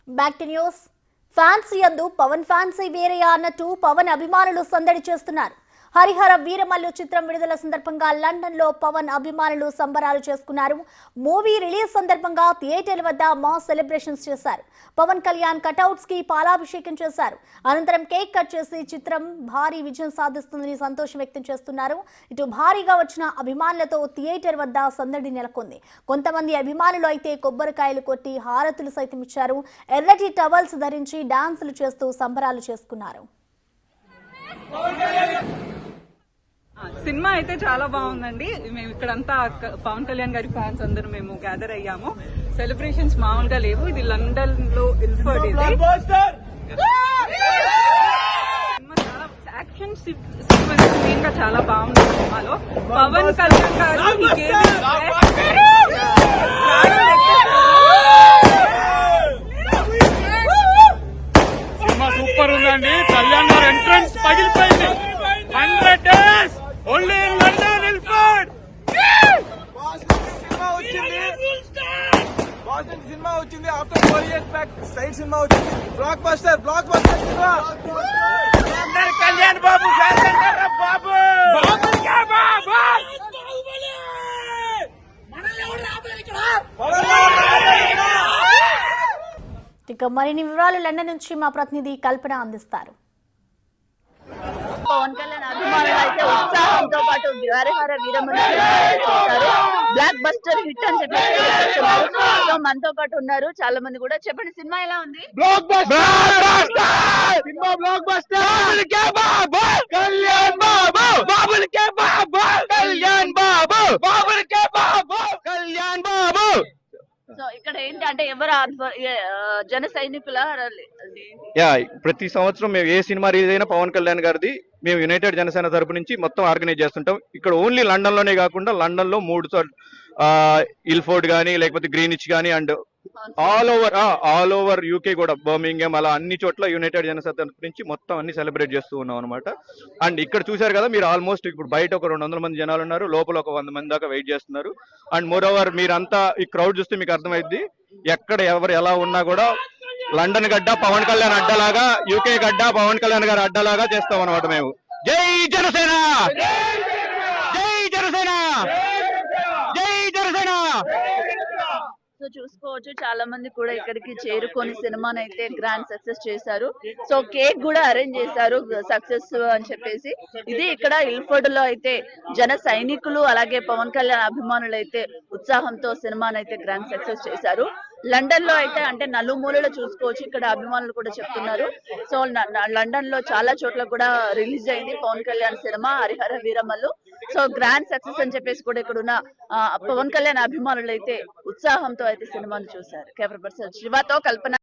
Back to news. Fans యందు Pawan fans వేరేయా అన్నట్టు పవన్ అభిమానులు సందడి చేస్తున్నారు. హరిహర వీరమల్లు చిత్రం విడుదల సందర్భంగా లండన్ లో పవన్ అభిమానులు సంబరాలు చేసుకున్నారు. మూవీ రిలీజ్ సందర్భంగా థియేటర్ల వద్ద మాస్ సెలబ్రేషన్స్ చేశారు. పవన్ కళ్యాణ్ కటౌట్స్ కి పాలాభిషేకం చేశారు. అనంతరం కేక్ కట్ చేసి చిత్రం భారీ విజయం సాధిస్తుందని సంతోషం వ్యక్తం చేస్తున్నారు. ఇటు భారీగా వచ్చిన అభిమానులతో థియేటర్ వద్ద సందడి నెలకొంది. కొంతమంది అభిమానులు అయితే కొబ్బరికాయలు కొట్టి హారతులు సైతం ఇచ్చారు. ఎర్రటి టవల్స్ ధరించి డాన్సులు చేస్తూ సంబరాలు చేసుకున్నారు. సినిమా అయితే చాలా బాగుందండి. మేము ఇక్కడంతా పవన్ కళ్యాణ్ గారి ఫ్యాన్స్ అందరూ మేము గ్యాదర్ అయ్యాము. సెలబ్రేషన్స్ మామూలుగా లేవు. ఇది లండన్ లో ఇల్ఫర్డ్. ఇది సినిమా చాలా యాక్షన్ సీక్వెన్స్ మెయిన్ గా చాలా బాగుంది. సినిమాలో పవన్ కళ్యాణ్ గారు సినిమా సూపర్ ఉందండి. కళ్యాణ్ గారు ఎంట్రన్స్ పగిలిపోయింది. 100 days only in London Ilford. Cinema వచ్చింది after 4 years back. Style cinema వచ్చింది. Blockbuster cinema. Kalyan Babu Babu ఇక మరిన్ని వివరాలు లండన్ నుంచి మా ప్రతినిధి కల్పన అందిస్తారు. పవన్ కళ్యాణ్ అభిమానులు అయితే ఉత్సాహంతో పాటు హరిహర వీరమల్లు చేస్తారు. బ్లాక్ బస్టర్ హిట్ అని చెప్పేసి మనతో పాటు ఉన్నారు చాలా మంది కూడా. చెప్పండి, సినిమా ఎలా ఉంది? సో ఇక్కడ ఏంటి అంటే ఎవరు జన సైనికుల ప్రతి సంవత్సరం మేము ఏ సినిమా రిలీజ్ అయినా పవన్ కళ్యాణ్ గారిది మేము యునైటెడ్ జనసేన తరపు నుంచి మొత్తం ఆర్గనైజ్ చేస్తుంటాం. ఇక్కడ ఓన్లీ లండన్ లోనే కాకుండా లండన్ లో 3 చోట్ల ఇల్ఫోర్డ్ గానీ లేకపోతే గ్రీనిచ్ గానీ అండ్ ఆల్ ఓవర్ యూకే కూడా బర్మింగ్హామ్ అలా అన్ని చోట్ల యునైటెడ్ జనసేన తరపు నుంచి మొత్తం అన్ని సెలబ్రేట్ చేస్తూ ఉన్నాం అనమాట. అండ్ ఇక్కడ చూశారు కదా మీరు, ఆల్మోస్ట్ ఇప్పుడు బయట ఒక 200 మంది జనాలు ఉన్నారు, లోపల ఒక 100 మంది దాకా వెయిట్ చేస్తున్నారు. అండ్ మోర్ ఓవర్ మీరంతా ఈ క్రౌడ్ చూస్తే మీకు అర్థమైంది, ఎక్కడ ఎవరు ఎలా ఉన్నా కూడా లండన్ గడ్డ పవన్ కళ్యాణ్ అడ్డలాగా, యూకే గడ్డ పవన్ కళ్యాణ్ గారు అడ్డలాగా చేస్తాం అనమాట మేము. జై జనసేన, జై జనసేన, జై జనసేన. సో చూసుకోవచ్చు చాలా మంది కూడా ఇక్కడికి చేరుకొని సినిమాని అయితే గ్రాండ్ సక్సెస్ చేశారు. సో కేక్ కూడా అరేంజ్ చేశారు సక్సెస్ అని చెప్పేసి. ఇది ఇక్కడ ఇల్ఫర్డ్ లో అయితే జన సైనికులు అలాగే పవన్ కళ్యాణ్ అభిమానులు అయితే ఉత్సాహంతో సినిమాని అయితే గ్రాండ్ సక్సెస్ చేశారు. లండన్ లో అయితే అంటే నలుమూలలో చూసుకోవచ్చు, ఇక్కడ అభిమానులు కూడా చెప్తున్నారు. సో లండన్ లో చాలా చోట్ల కూడా రిలీజ్ అయింది Pawan Kalyan cinema Hari Hara Veera Mallu. So grand success అని చెప్పేసి కూడా ఇక్కడ ఉన్న పవన్ కళ్యాణ్ అభిమానులు అయితే ఉత్సాహంతో అయితే సినిమాను చూశారు. కెమెరా పర్సన్ శివతో కల్పన.